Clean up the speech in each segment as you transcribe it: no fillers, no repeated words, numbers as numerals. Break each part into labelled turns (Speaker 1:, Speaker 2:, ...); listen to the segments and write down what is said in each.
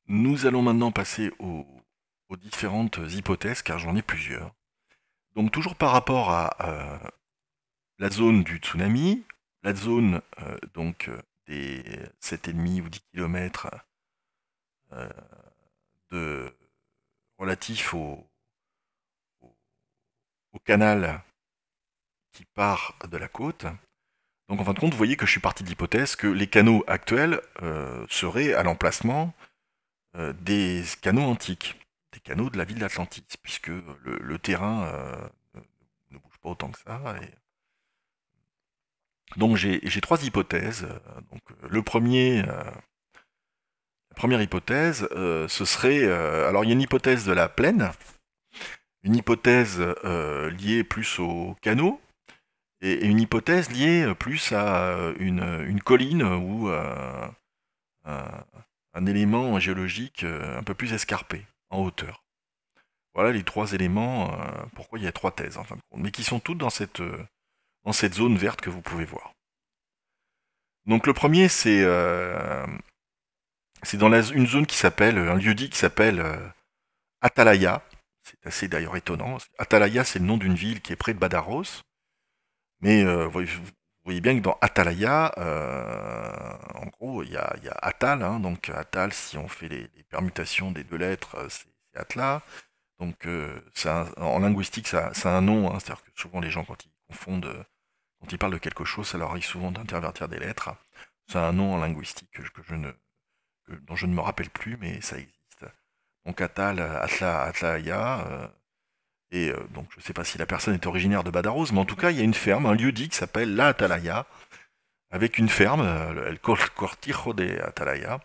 Speaker 1: Nous allons maintenant passer aux différentes hypothèses, car j'en ai plusieurs. Donc toujours par rapport à la zone du tsunami, la zone des 7,5 ou 10 km de, relatif au- au canal qui part de la côte. Donc en fin de compte, vous voyez que je suis parti de l'hypothèse que les canaux actuels seraient à l'emplacement des canaux antiques, des canaux de la ville d'Atlantis, puisque le terrain ne bouge pas autant que ça. Donc j'ai trois hypothèses. La première hypothèse, ce serait... alors il y a une hypothèse de la plaine, une hypothèse liée plus aux canaux, et une hypothèse liée plus à une colline ou un, un élément géologique un peu plus escarpé, en hauteur. Voilà les trois éléments, pourquoi il y a trois thèses en fin de compte, mais qui sont toutes dans cette zone verte que vous pouvez voir. Donc le premier, c'est dans une zone qui s'appelle, un lieu-dit qui s'appelle Atalaya. C'est assez d'ailleurs étonnant. Atalaya, c'est le nom d'une ville qui est près de Badajoz, mais vous voyez bien que dans Atalaya, en gros, il y a Atal, hein, donc Atal, si on fait les permutations des deux lettres, c'est Atla. Donc, en linguistique, ça a un nom, hein, c'est-à-dire que souvent les gens, quand ils confondent, quand ils parlent de quelque chose, ça leur arrive souvent d'intervertir des lettres. Ça a un nom en linguistique dont je ne me rappelle plus, mais ça existe. Donc, Atal, Atla, Atlaïa, donc je ne sais pas si la personne est originaire de Badajoz, mais en tout cas, il y a une ferme, un lieu-dit qui s'appelle La Atalaya, avec une ferme, El Cortijo de Atalaya.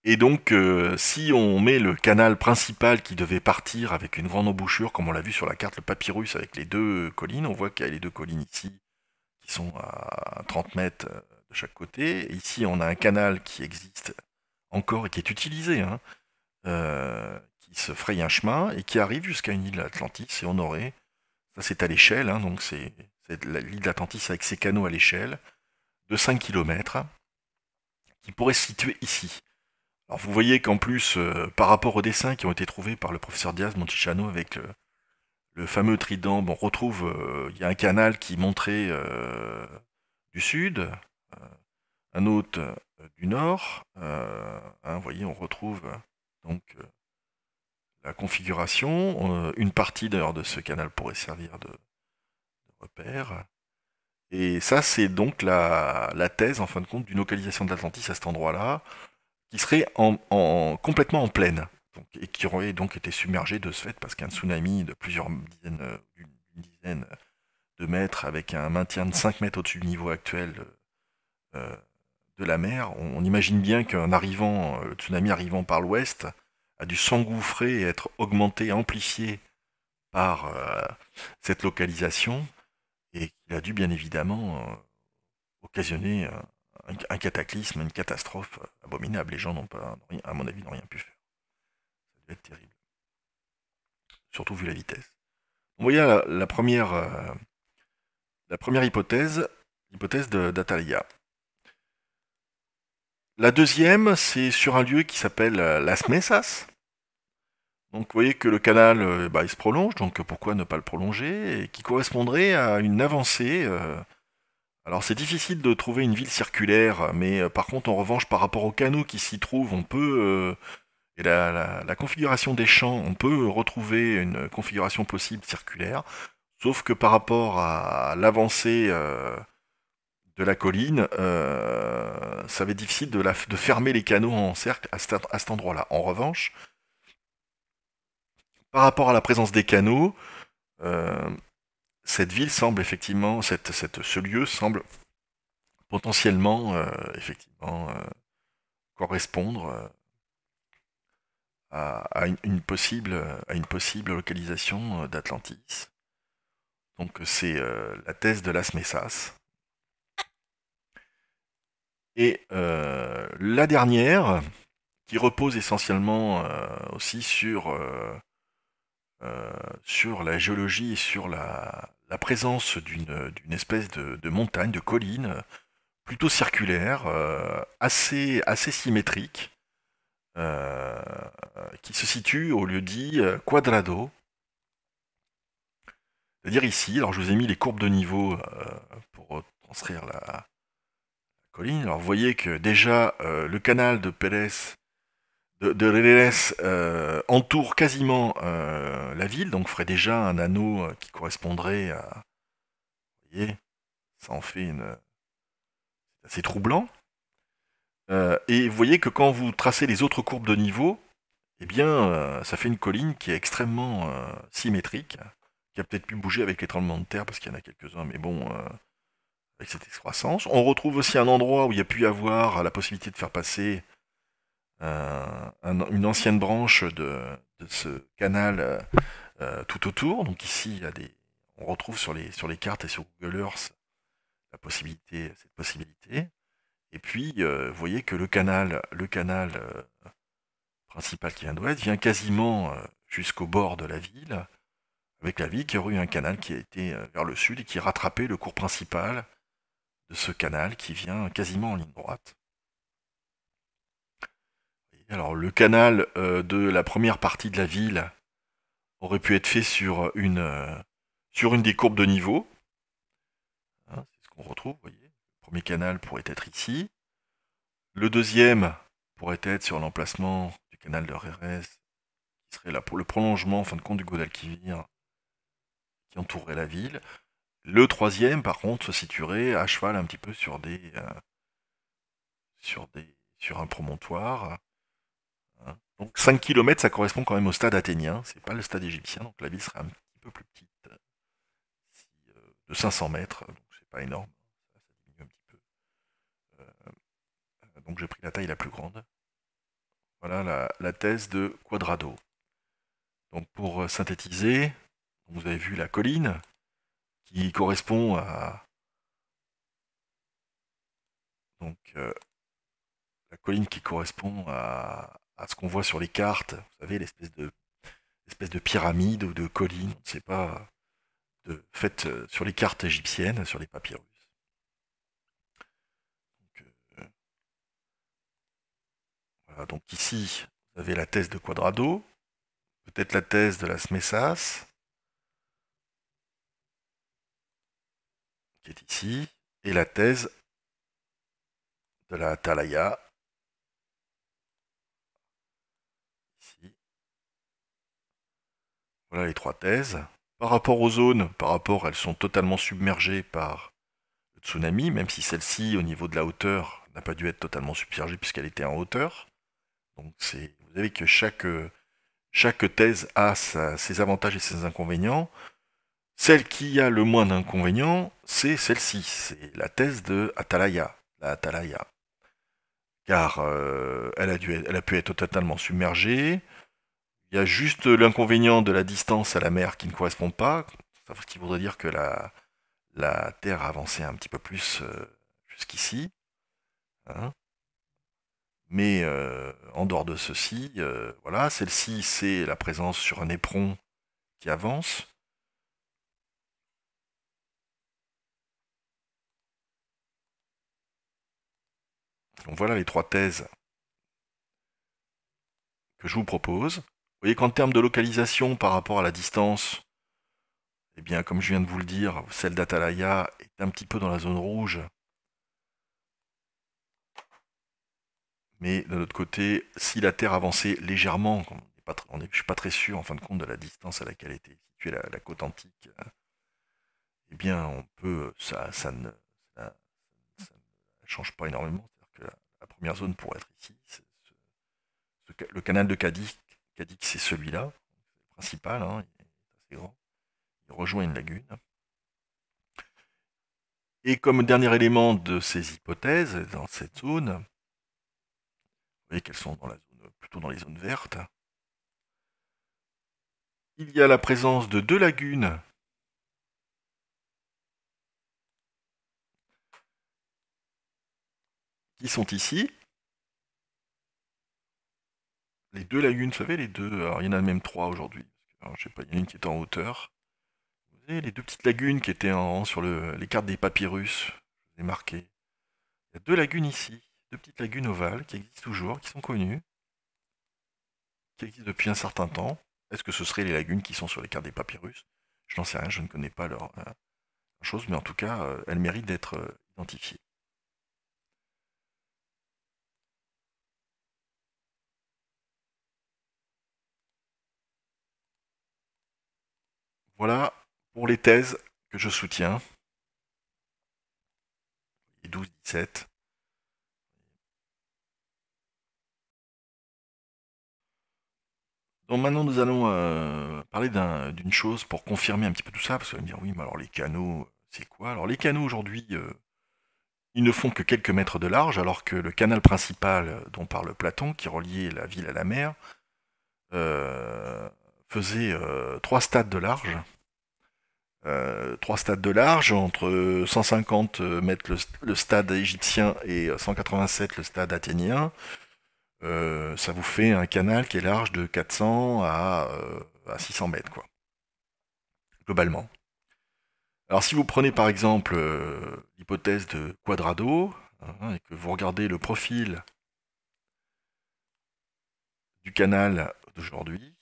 Speaker 1: Et donc, si on met le canal principal qui devait partir avec une grande embouchure, comme on l'a vu sur la carte, le papyrus avec les deux collines, on voit qu'il y a les deux collines ici qui sont à 30 mètres de chaque côté. Et ici, on a un canal qui existe encore et qui est utilisé, hein, qui se fraye un chemin et qui arrive jusqu'à une île Atlantis. Et on aurait, ça c'est à l'échelle, hein, donc c'est l'île d'Atlantis avec ses canaux à l'échelle de 5 km qui pourrait se situer ici. Alors vous voyez qu'en plus, par rapport aux dessins qui ont été trouvés par le professeur Diaz Montechano avec le fameux trident, bon, on retrouve, il y a un canal qui montrait du sud, un autre du nord. Hein, vous voyez, on retrouve donc la configuration. Une partie d'ailleurs de ce canal pourrait servir de repère. Et ça, c'est donc la thèse, en fin de compte, d'une localisation de l'Atlantis à cet endroit-là, qui serait complètement en plaine, donc, et qui aurait donc été submergé de ce fait parce qu'un tsunami de plusieurs dizaines, d'une dizaine de mètres avec un maintien de 5 mètres au-dessus du niveau actuel euh, de la mer, on imagine bien qu'un arrivant, le tsunami arrivant par l'ouest a dû s'engouffrer et être augmenté, amplifié par cette localisation et qu'il a dû bien évidemment occasionner un cataclysme, une catastrophe abominable. Les gens n'ont pas, à mon avis, n'ont rien pu faire. Ça devait être terrible. Surtout vu la vitesse. Vous voyez la première hypothèse, l'hypothèse d'Atalia. La deuxième, c'est sur un lieu qui s'appelle Las Mesas. Donc vous voyez que le canal bah, il se prolonge, donc pourquoi ne pas le prolonger, et qui correspondrait à une avancée. Alors c'est difficile de trouver une ville circulaire, mais par contre en revanche par rapport aux canaux qui s'y trouvent, on peut et la configuration des champs, on peut retrouver une configuration possible circulaire, sauf que par rapport à l'avancée de la colline, ça va être difficile de fermer les canaux en cercle à cet endroit-là. En revanche, par rapport à la présence des canaux, euh, cette ville semble effectivement, ce lieu semble potentiellement effectivement correspondre à une possible localisation d'Atlantis. Donc c'est la thèse de Las Mesas. Et la dernière, qui repose essentiellement aussi sur la géologie et sur la présence d'une espèce de montagne, de colline, plutôt circulaire, assez symétrique, euh, qui se situe au lieu-dit Quadrado. C'est-à-dire ici, alors je vous ai mis les courbes de niveau pour construire la colline. Alors vous voyez que déjà le canal de Pérez, de Reles entoure quasiment la ville, donc ferait déjà un anneau qui correspondrait à... Vous voyez, ça en fait une... c'est assez troublant. Et vous voyez que quand vous tracez les autres courbes de niveau, eh bien, ça fait une colline qui est extrêmement symétrique, qui a peut-être pu bouger avec les tremblements de terre, parce qu'il y en a quelques-uns, mais bon, avec cette excroissance. On retrouve aussi un endroit où il y a pu y avoir la possibilité de faire passer une ancienne branche de ce canal tout autour. Donc ici, il y a on retrouve sur les cartes et sur Google Earth cette possibilité. Et puis, vous voyez que le canal principal qui vient d'ouest vient quasiment jusqu'au bord de la ville, avec la ville qui aurait eu un canal qui a été vers le sud et qui rattrapait le cours principal de ce canal qui vient quasiment en ligne droite. Et alors le canal de la première partie de la ville aurait pu être fait sur une des courbes de niveau. Hein, c'est ce qu'on retrouve, vous voyez. Le premier canal pourrait être ici. Le deuxième pourrait être sur l'emplacement du canal de Rérez, qui serait là pour le prolongement, en fin de compte, du Guadalquivir, qui entourerait la ville. Le troisième, par contre, se situerait à cheval un petit peu sur sur un promontoire. Hein. Donc 5 km, ça correspond quand même au stade athénien, c'est pas le stade égyptien, donc la ville serait un petit peu plus petite, de 500 mètres, donc c'est pas énorme, ça diminue un petit peu. Donc j'ai pris la taille la plus grande. Voilà la thèse de Quadrado. Donc pour synthétiser, vous avez vu la colline qui correspond à donc la colline qui correspond à ce qu'on voit sur les cartes, vous savez, l'espèce de pyramide ou de colline, on ne sait pas, faite sur les cartes égyptiennes, sur les papyrus. Donc, voilà, donc ici, vous avez la thèse de Quadrado, peut-être la thèse de Las Mesas, qui est ici, et la thèse de la Atalaya, ici. Voilà les trois thèses. Par rapport aux zones, elles sont totalement submergées par le tsunami, même si celle-ci, au niveau de la hauteur, n'a pas dû être totalement submergée puisqu'elle était en hauteur. Donc vous savez que chaque thèse a ses avantages et ses inconvénients. Celle qui a le moins d'inconvénients, c'est celle-ci, c'est la thèse de Atalaya, la Atalaya. Car elle a pu être totalement submergée. Il y a juste l'inconvénient de la distance à la mer qui ne correspond pas, ce qui voudrait dire que la Terre a avancé un petit peu plus jusqu'ici. Hein. Mais en dehors de ceci, voilà, celle-ci, c'est la présence sur un éperon qui avance. Donc voilà les trois thèses que je vous propose. Vous voyez qu'en termes de localisation par rapport à la distance, eh bien, comme je viens de vous le dire, celle d'Atalaya est un petit peu dans la zone rouge. Mais de l'autre côté, si la Terre avançait légèrement, je ne suis pas très sûr en fin de compte de la distance à laquelle était située la côte antique, eh bien, on peut, ça ne change pas énormément. C'est-à-dire que la première zone pourrait être ici. Le canal de Cadix, c'est celui-là, c'est le principal, hein, il est assez grand. Il rejoint une lagune. Et comme dernier élément de ces hypothèses, dans cette zone, vous voyez qu'elles sont plutôt dans les zones vertes, il y a la présence de deux lagunes qui sont ici. Les deux lagunes, vous savez, les deux, alors il y en a même trois aujourd'hui. Alors, je sais pas, il y en a une qui est en hauteur. Vous voyez les deux petites lagunes qui étaient sur les cartes des papyrus, je les ai marquées. Il y a deux lagunes ici, deux petites lagunes ovales qui existent toujours, qui sont connues. qui existe depuis un certain temps. Est-ce que ce seraient les lagunes qui sont sur les cartes des papyrus? Je n'en sais rien, je ne connais pas leur chose, mais en tout cas, elles méritent d'être identifiées. Voilà pour les thèses que je soutiens, les 12-17. Donc maintenant nous allons parler d'une chose pour confirmer un petit peu tout ça, parce que vous allez me dire oui mais alors les canaux c'est quoi? Alors les canaux aujourd'hui ils ne font que quelques mètres de large, alors que le canal principal dont parle Platon, qui reliait la ville à la mer, euh, faisait 3 stades de large. 3 stades de large, entre 150 mètres le stade égyptien et 187 le stade athénien. Ça vous fait un canal qui est large de 400 à 600 mètres, quoi, globalement. Alors si vous prenez par exemple l'hypothèse de Quadrado, hein, et que vous regardez le profil du canal d'aujourd'hui,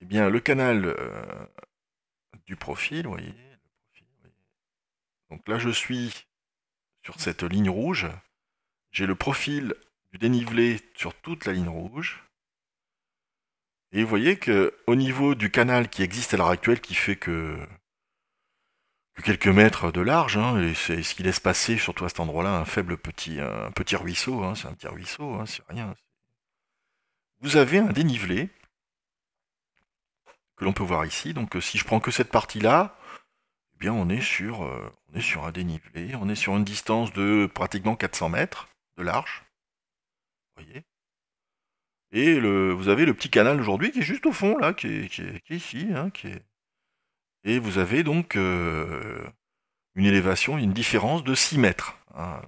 Speaker 1: eh bien le canal du profil, vous voyez, donc là je suis sur cette ligne rouge, j'ai le profil du dénivelé sur toute la ligne rouge, et vous voyez que au niveau du canal qui existe à l'heure actuelle, qui fait que quelques mètres de large, hein, et c'est ce qui laisse passer, surtout à cet endroit-là, un petit ruisseau, hein, c'est un petit ruisseau, hein, c'est rien. Vous avez un dénivelé que l'on peut voir ici. Donc si je prends que cette partie-là, eh bien on est sur un dénivelé, on est sur une distance de pratiquement 400 mètres de large, vous voyez. Et vous avez le petit canal aujourd'hui qui est juste au fond, là, qui est ici, hein, et vous avez donc une élévation, une différence de 6 mètres, hein.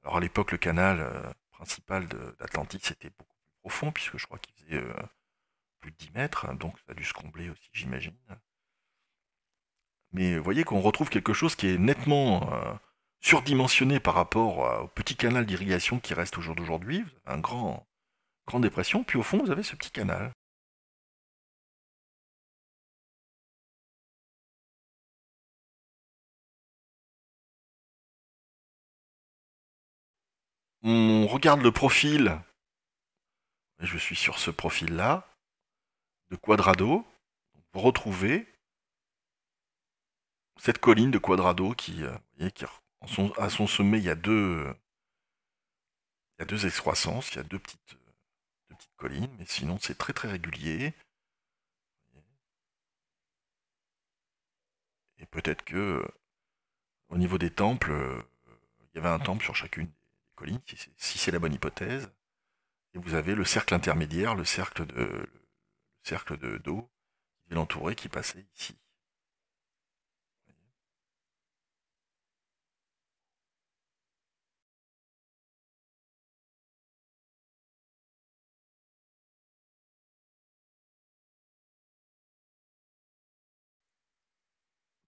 Speaker 1: Alors à l'époque, le canal principal d'Atlantique, c'était beaucoup plus profond, puisque je crois qu'il faisait plus de 10 mètres, hein, donc ça a dû se combler aussi, j'imagine. Mais vous voyez qu'on retrouve quelque chose qui est nettement surdimensionné par rapport au petit canal d'irrigation qui reste au jour d'aujourd'hui. Vous avez grande dépression, puis au fond, vous avez ce petit canal. On regarde le profil, je suis sur ce profil-là, de Quadrado. Vous retrouvez cette colline de Quadrado qui, vous voyez, à son sommet, il y a deux excroissances, il y a deux petites collines, mais sinon c'est très très régulier. Et peut-être que au niveau des temples, il y avait un temple sur chacune des collines, si c'est la bonne hypothèse. Et vous avez le cercle intermédiaire, le cercle d'eau qui l'entourait, qui passait ici.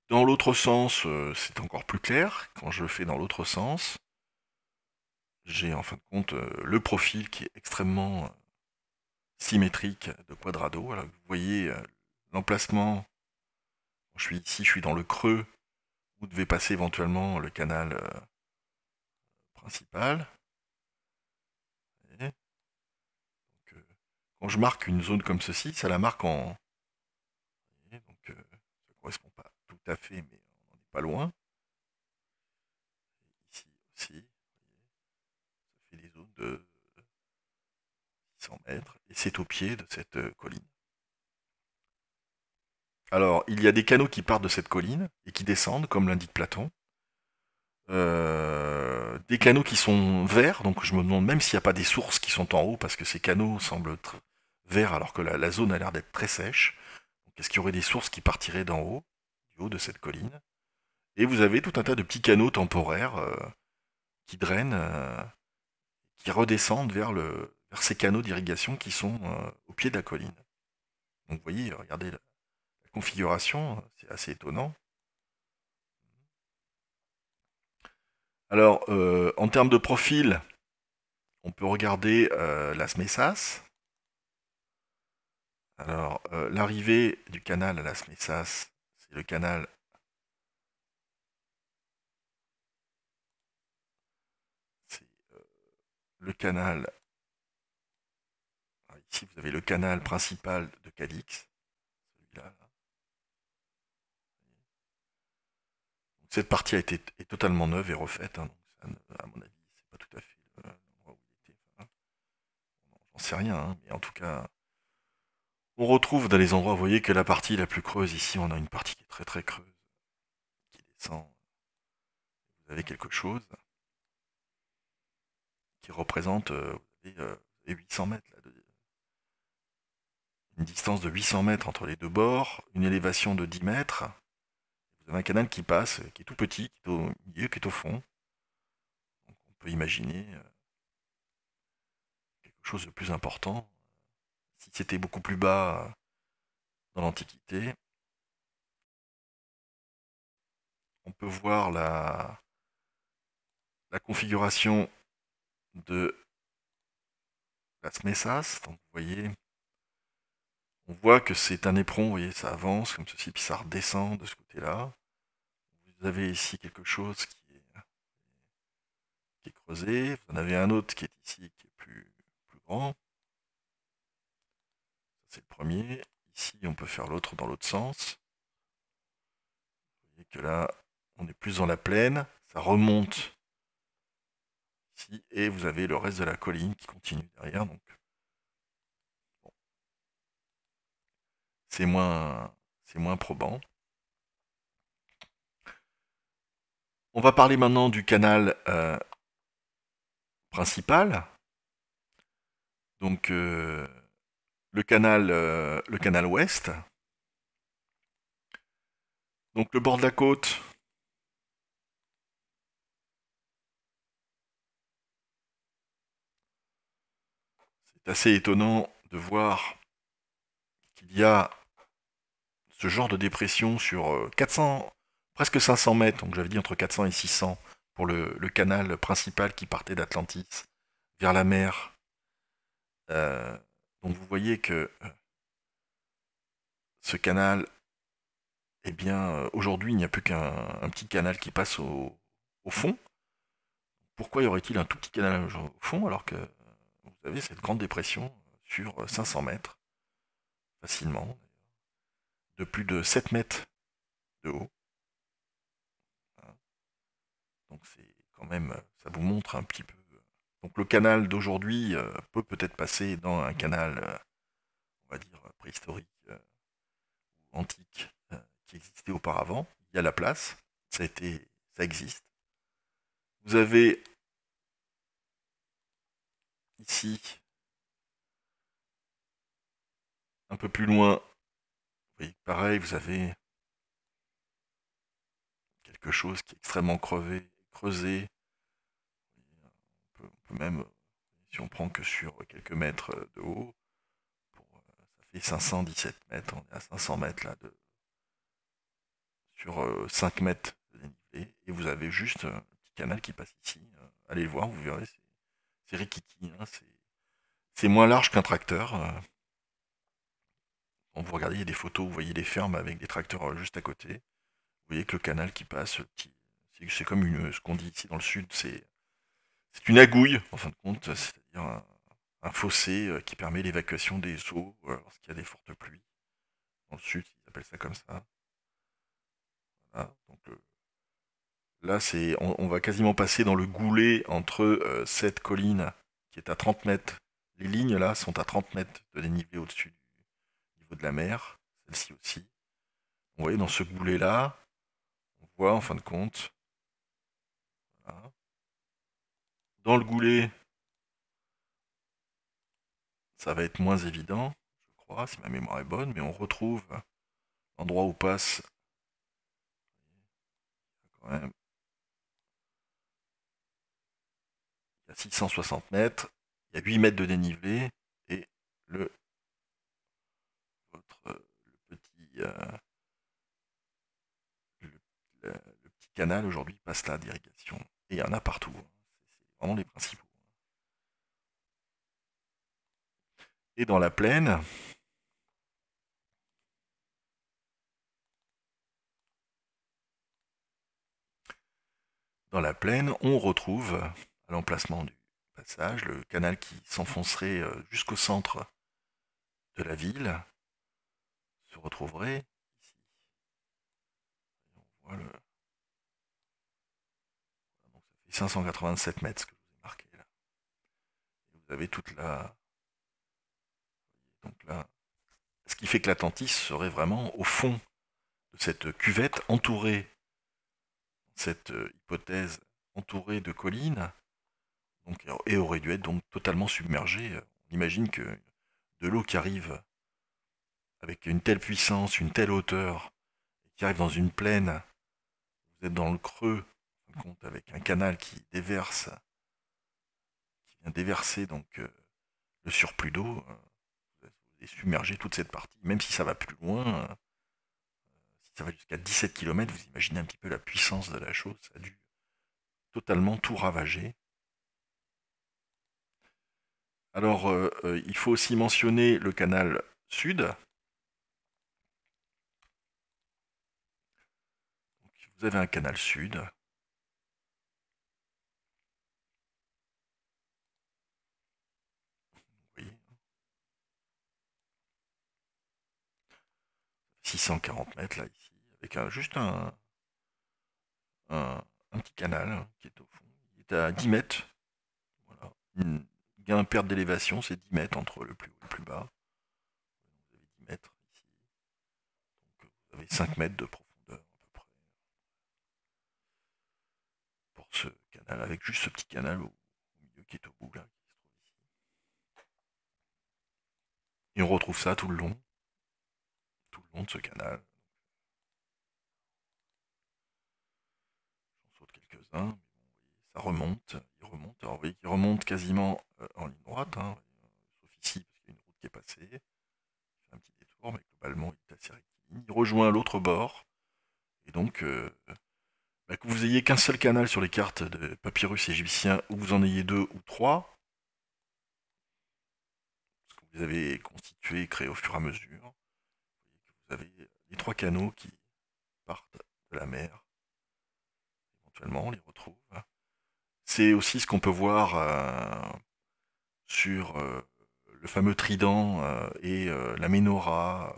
Speaker 1: Dans l'autre sens, c'est encore plus clair. Quand je le fais dans l'autre sens, j'ai en fin de compte le profil qui est extrêmement symétrique de Quadrado. Alors, vous voyez l'emplacement. Je suis ici, je suis dans le creux où devait passer éventuellement le canal principal. Et donc, quand je marque une zone comme ceci, ça la marque en. Et donc, ça ne correspond pas tout à fait, mais on n'en est pas loin. Ici aussi, ça fait des zones de 600 mètres, et c'est au pied de cette colline. Alors, il y a des canaux qui partent de cette colline et qui descendent, comme l'indique Platon. Des canaux qui sont verts, donc je me demande même s'il n'y a pas des sources qui sont en haut, parce que ces canaux semblent verts alors que la zone a l'air d'être très sèche. Donc est-ce qu'il y aurait des sources qui partiraient d'en haut, du haut de cette colline? Et vous avez tout un tas de petits canaux temporaires qui drainent, qui redescendent vers ces canaux d'irrigation qui sont au pied de la colline. Donc vous voyez, regardez la configuration, c'est assez étonnant. Alors, en termes de profil, on peut regarder Las Mesas. Alors, l'arrivée du canal à Las Mesas, c'est le canal, c'est le canal. Ici, vous avez le canal principal de Cadix, celui-là. Là. Cette partie est totalement neuve et refaite, hein, donc à mon avis, c'est pas tout à fait l'endroit où il était. Enfin, j'en sais rien, hein, mais en tout cas, on retrouve dans les endroits, vous voyez que la partie la plus creuse ici, on a une partie qui est très très creuse, qui descend. Vous avez quelque chose qui représente vous avez 800 mètres, là, une distance de 800 mètres entre les deux bords, une élévation de 10 mètres. Vous avez un canal qui passe, qui est tout petit, qui est au milieu, qui est au fond. Donc on peut imaginer quelque chose de plus important. Si c'était beaucoup plus bas dans l'Antiquité, on peut voir la configuration de Las Mesas. Donc vous voyez, on voit que c'est un éperon, vous voyez, ça avance comme ceci, puis ça redescend de ce côté-là. Vous avez ici quelque chose qui est creusé. Vous en avez un autre qui est ici, qui est plus grand. C'est le premier. Ici, on peut faire l'autre dans l'autre sens. Vous voyez que là, on est plus dans la plaine. Ça remonte ici. Et vous avez le reste de la colline qui continue derrière. Donc, bon, c'est moins probant. On va parler maintenant du canal principal. Donc, le canal ouest. Donc, le bord de la côte. C'est assez étonnant de voir qu'il y a ce genre de dépression sur 400, presque 500 mètres, donc j'avais dit entre 400 et 600 pour le canal principal qui partait d'Atlantis vers la mer. Euh, donc vous voyez que ce canal, eh bien, aujourd'hui, il n'y a plus qu'un petit canal qui passe au fond. Pourquoi y aurait-il un tout petit canal au fond alors que vous avez cette grande dépression sur 500 mètres, facilement, de plus de 7 mètres de haut. Hein. Donc c'est quand même, ça vous montre un petit peu. Donc le canal d'aujourd'hui peut peut-être passer dans un canal, on va dire, préhistorique ou antique qui existait auparavant. Il y a la place, ça existe. Vous avez ici, un peu plus loin, vous voyez, pareil, vous avez quelque chose qui est extrêmement creusé. On peut même, si on prend que sur quelques mètres de haut, ça fait 517 mètres, on est à 500 mètres là, sur 5 mètres de dénivelé, et vous avez juste un petit canal qui passe ici. Allez le voir, vous verrez, c'est rikiki, hein, c'est moins large qu'un tracteur. Quand vous regardez, il y a des photos, vous voyez des fermes avec des tracteurs juste à côté. Vous voyez que le canal qui passe, c'est comme ce qu'on dit ici dans le sud, c'est une agouille, en fin de compte, c'est-à-dire un fossé qui permet l'évacuation des eaux lorsqu'il y a des fortes pluies. Dans le sud, ils appellent ça comme ça. Voilà. Donc là, on va quasiment passer dans le goulet entre cette colline qui est à 30 mètres. Les lignes là sont à 30 mètres de dénivelé au-dessus du niveau de la mer. Celle-ci aussi. Vous voyez, dans ce goulet là, on voit en fin de compte. Voilà. Dans le goulet, ça va être moins évident, je crois, si ma mémoire est bonne, mais on retrouve l'endroit où passe quand même. Il y a 660 mètres, il y a 8 mètres de dénivelé, et le, le petit, le petit canal aujourd'hui passe là d'irrigation. Et il y en a partout, hein. C'est vraiment les principaux. Et dans la plaine, on retrouve à l'emplacement du passage le canal qui s'enfoncerait jusqu'au centre de la ville, se retrouverait ici. On voit donc ça fait 587 mètres ce que je vous ai marqué là. Et vous avez toute la. Donc là, ce qui fait que l'Atlantis serait vraiment au fond de cette cuvette entourée, cette hypothèse entourée de collines, donc, et aurait dû être donc totalement submergée. On imagine que de l'eau qui arrive avec une telle puissance, une telle hauteur, et qui arrive dans une plaine, vous êtes dans le creux, en fin de compte, avec un canal qui déverse, qui vient déverser donc le surplus d'eau, vous allez submerger toute cette partie, même si ça va plus loin, si ça va jusqu'à 17 km, vous imaginez un petit peu la puissance de la chose, ça a dû totalement tout ravager. Alors, il faut aussi mentionner le canal sud. Donc, vous avez un canal sud. Oui, 640 mètres là, ici, avec juste un petit canal qui est au fond. Il est à 10 mètres. Voilà. Il y a une perte d'élévation, c'est 10 mètres entre le plus haut et le plus bas. Vous avez 10 mètres ici. Donc vous avez 5 mètres de profondeur à peu près pour ce canal, avec juste ce petit canal au milieu qui est au bout là, qui se trouve ici. Et on retrouve ça tout le long de ce canal. J'en saute quelques-uns, mais bon, ça remonte, il remonte. Alors vous voyez qu'il remonte quasiment en ligne droite, hein, sauf ici parce qu'il y a une route qui est passée. Il fait un petit détour, mais globalement il est assez rectiligne. Il rejoint l'autre bord, et donc bah, que vous ayez qu'un seul canal sur les cartes de papyrus égyptiens, ou que vous en ayez deux ou trois, parce que vous les avez constitués et créés au fur et à mesure, vous avez les trois canaux qui partent de la mer, éventuellement on les retrouve. C'est aussi ce qu'on peut voir sur le fameux trident et la menorah,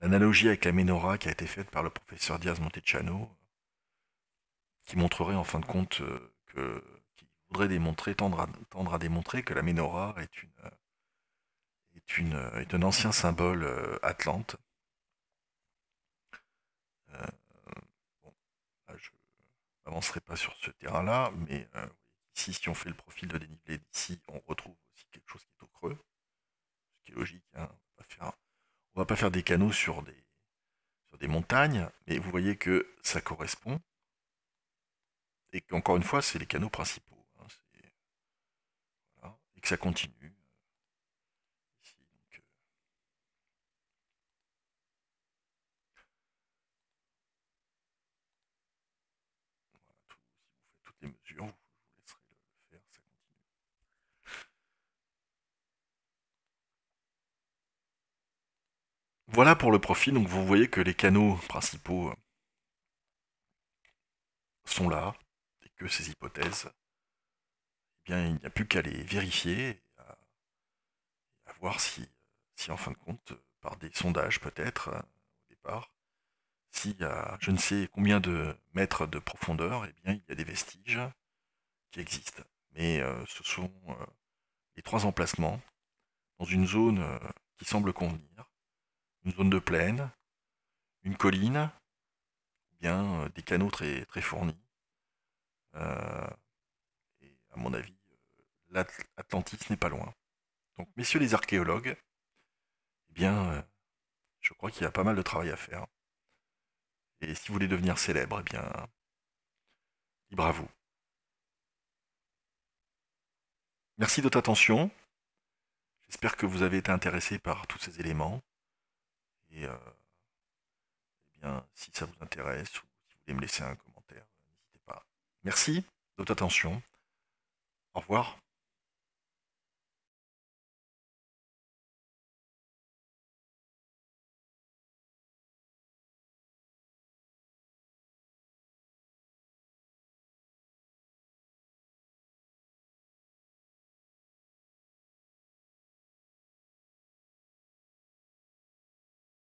Speaker 1: l'analogie avec la menorah qui a été faite par le professeur Diaz Montechano, qui montrerait en fin de compte qui voudrait démontrer, tendre à démontrer que la menorah est un ancien symbole atlante. Euh, bon, là, je n'avancerai pas sur ce terrain-là, mais ici, si on fait le profil de dénivelé d'ici, on retrouve aussi quelque chose qui est au creux, ce qui est logique, hein. On va pas faire des canaux sur des montagnes, mais vous voyez que ça correspond, et qu'encore une fois, c'est les canaux principaux, hein, voilà, et que ça continue ici. Donc, voilà, si vous faites toutes les mesures, je vous laisserai le faire, ça continue. Voilà pour le profil, donc vous voyez que les canaux principaux sont là, et que ces hypothèses, eh bien, il n'y a plus qu'à les vérifier, et à voir si en fin de compte, par des sondages peut-être, au départ, s'il y a je ne sais combien de mètres de profondeur, eh bien, il y a des vestiges qui existent. Mais ce sont les trois emplacements dans une zone qui semble convenir, une zone de plaine, une colline, ou bien des canaux très, très fournis. Euh, et à mon avis, l'Atlantis n'est pas loin. Donc, messieurs les archéologues, eh bien, je crois qu'il y a pas mal de travail à faire. Et si vous voulez devenir célèbre, eh bien, libre à vous. Merci de votre attention. J'espère que vous avez été intéressé par tous ces éléments. Et eh bien, si ça vous intéresse ou si vous voulez me laisser un commentaire, n'hésitez pas. Merci. votre attention. Au revoir.